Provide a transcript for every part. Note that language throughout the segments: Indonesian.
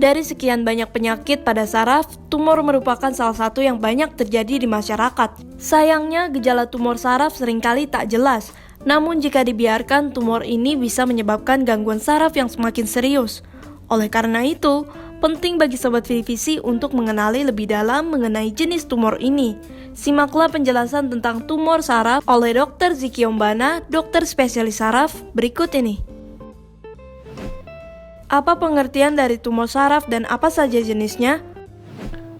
Dari sekian banyak penyakit pada saraf, tumor merupakan salah satu yang banyak terjadi di masyarakat. Sayangnya, gejala tumor saraf seringkali tak jelas. Namun jika dibiarkan, tumor ini bisa menyebabkan gangguan saraf yang semakin serius. Oleh karena itu, penting bagi Sobat Visi untuk mengenali lebih dalam mengenai jenis tumor ini. Simaklah penjelasan tentang tumor saraf oleh Dr. Ziki Ombana, dokter spesialis saraf, berikut ini. Apa pengertian dari tumor saraf dan apa saja jenisnya?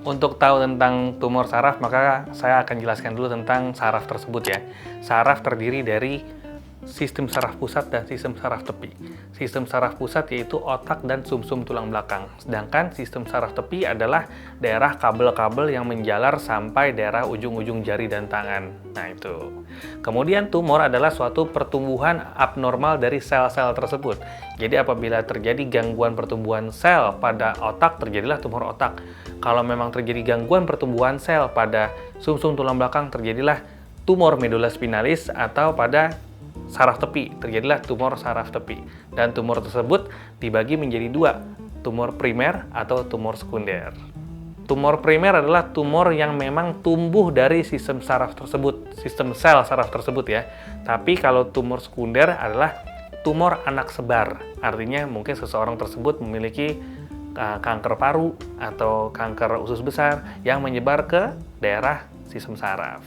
Untuk tahu tentang tumor saraf, maka saya akan jelaskan dulu tentang saraf tersebut ya. Saraf terdiri dari sistem saraf pusat dan sistem saraf tepi. Sistem saraf pusat yaitu otak dan sumsum tulang belakang. Sedangkan sistem saraf tepi adalah daerah kabel-kabel yang menjalar sampai daerah ujung-ujung jari dan tangan. Nah itu. Kemudian tumor adalah suatu pertumbuhan abnormal dari sel-sel tersebut. Jadi apabila terjadi gangguan pertumbuhan sel pada otak, terjadilah tumor otak. Kalau memang terjadi gangguan pertumbuhan sel pada sumsum tulang belakang, terjadilah tumor medula spinalis, atau pada saraf tepi, terjadilah tumor saraf tepi. Dan tumor tersebut dibagi menjadi dua, tumor primer atau tumor sekunder. Tumor primer adalah tumor yang memang tumbuh dari sistem saraf tersebut, sistem sel saraf tersebut ya. Tapi kalau tumor sekunder adalah tumor anak sebar. Artinya mungkin seseorang tersebut memiliki kanker paru atau kanker usus besar yang menyebar ke daerah sistem saraf.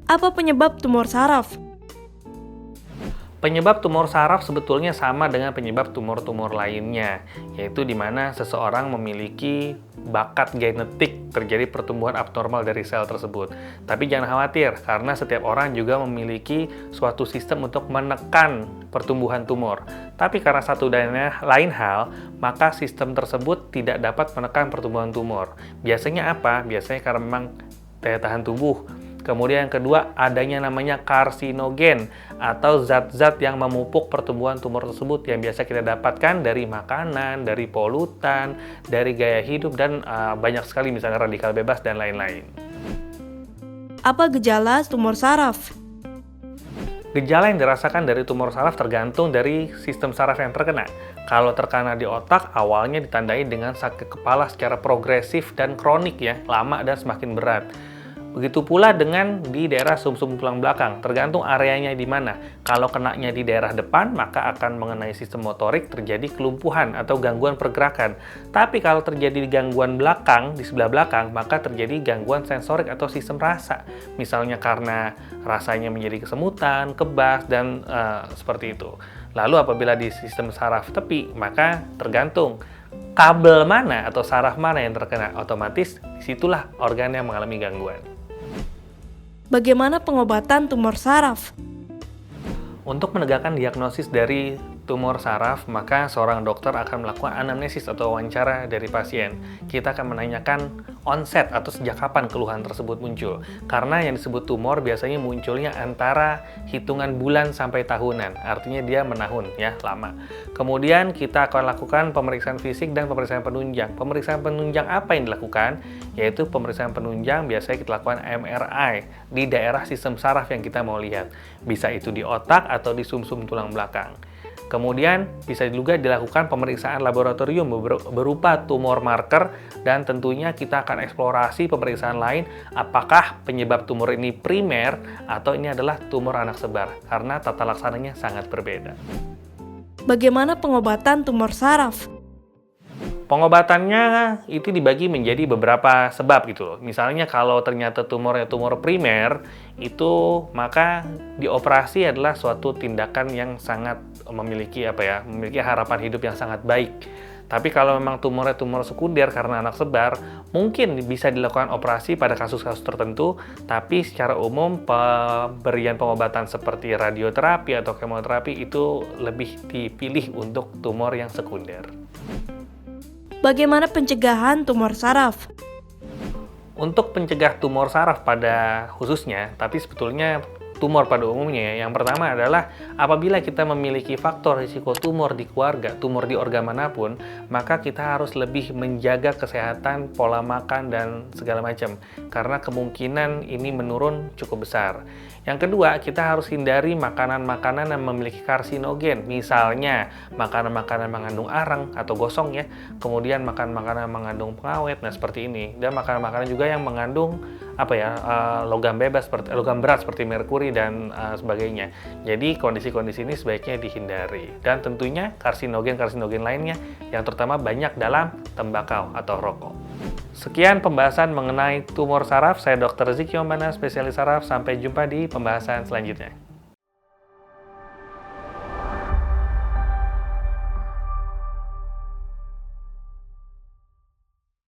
Apa penyebab tumor saraf? Penyebab tumor saraf sebetulnya sama dengan penyebab tumor-tumor lainnya, yaitu di mana seseorang memiliki bakat genetik terjadi pertumbuhan abnormal dari sel tersebut. Tapi jangan khawatir, karena setiap orang juga memiliki suatu sistem untuk menekan pertumbuhan tumor. Tapi karena satu dan lain hal, maka sistem tersebut tidak dapat menekan pertumbuhan tumor. Biasanya apa? Biasanya karena memang daya tahan tubuh. Kemudian yang kedua, adanya namanya karsinogen atau zat-zat yang memupuk pertumbuhan tumor tersebut yang biasa kita dapatkan dari makanan, dari polutan, dari gaya hidup, dan banyak sekali misalnya radikal bebas dan lain-lain. Apa gejala tumor saraf? Gejala yang dirasakan dari tumor saraf tergantung dari sistem saraf yang terkena. Kalau terkena di otak, awalnya ditandai dengan sakit kepala secara progresif dan kronik ya, lama dan semakin berat. Begitu pula dengan di daerah sumsum tulang belakang, tergantung areanya di mana. Kalau kenanya di daerah depan, maka akan mengenai sistem motorik, terjadi kelumpuhan atau gangguan pergerakan. Tapi kalau terjadi di gangguan belakang, di sebelah belakang, maka terjadi gangguan sensorik atau sistem rasa. Misalnya karena rasanya menjadi kesemutan, kebas, dan seperti itu. Lalu apabila di sistem saraf tepi, maka tergantung kabel mana atau saraf mana yang terkena, otomatis disitulah organ yang mengalami gangguan. Bagaimana pengobatan tumor saraf? Untuk menegakkan diagnosis dari tumor saraf, maka seorang dokter akan melakukan anamnesis atau wawancara dari pasien. Kita akan menanyakan onset atau sejak kapan keluhan tersebut muncul. Karena yang disebut tumor biasanya munculnya antara hitungan bulan sampai tahunan. Artinya dia menahun ya, lama. Kemudian kita akan lakukan pemeriksaan fisik dan pemeriksaan penunjang. Pemeriksaan penunjang apa yang dilakukan? Yaitu pemeriksaan penunjang biasanya kita lakukan MRI di daerah sistem saraf yang kita mau lihat. Bisa itu di otak atau di sumsum tulang belakang. Kemudian bisa juga dilakukan pemeriksaan laboratorium berupa tumor marker, dan tentunya kita akan eksplorasi pemeriksaan lain apakah penyebab tumor ini primer atau ini adalah tumor anak sebar, karena tata laksananya sangat berbeda. Bagaimana pengobatan tumor saraf? Pengobatannya itu dibagi menjadi beberapa sebab gitu loh. Misalnya kalau ternyata tumornya tumor primer, itu maka dioperasi adalah suatu tindakan yang sangat memiliki memiliki harapan hidup yang sangat baik. Tapi kalau memang tumornya tumor sekunder karena anak sebar, mungkin bisa dilakukan operasi pada kasus-kasus tertentu, tapi secara umum pemberian pengobatan seperti radioterapi atau kemoterapi itu lebih dipilih untuk tumor yang sekunder. Bagaimana pencegahan tumor saraf? Untuk pencegah tumor saraf pada khususnya, tapi sebetulnya tumor pada umumnya ya. Yang pertama adalah apabila kita memiliki faktor risiko tumor di keluarga, tumor di organ manapun, maka kita harus lebih menjaga kesehatan, pola makan, dan segala macam. Karena kemungkinan ini menurun cukup besar. Yang kedua, kita harus hindari makanan-makanan yang memiliki karsinogen. Misalnya, makanan-makanan mengandung arang atau gosong ya. Kemudian makanan-makanan mengandung pengawet, nah seperti ini. Dan makanan-makanan juga yang mengandung logam bebas seperti logam berat seperti merkuri dan sebagainya. Jadi kondisi-kondisi ini sebaiknya dihindari. Dan tentunya karsinogen lainnya yang terutama banyak dalam tembakau atau rokok. Sekian pembahasan mengenai tumor saraf. Saya Dr. Ziki Yombana, spesialis saraf. Sampai jumpa di pembahasan selanjutnya.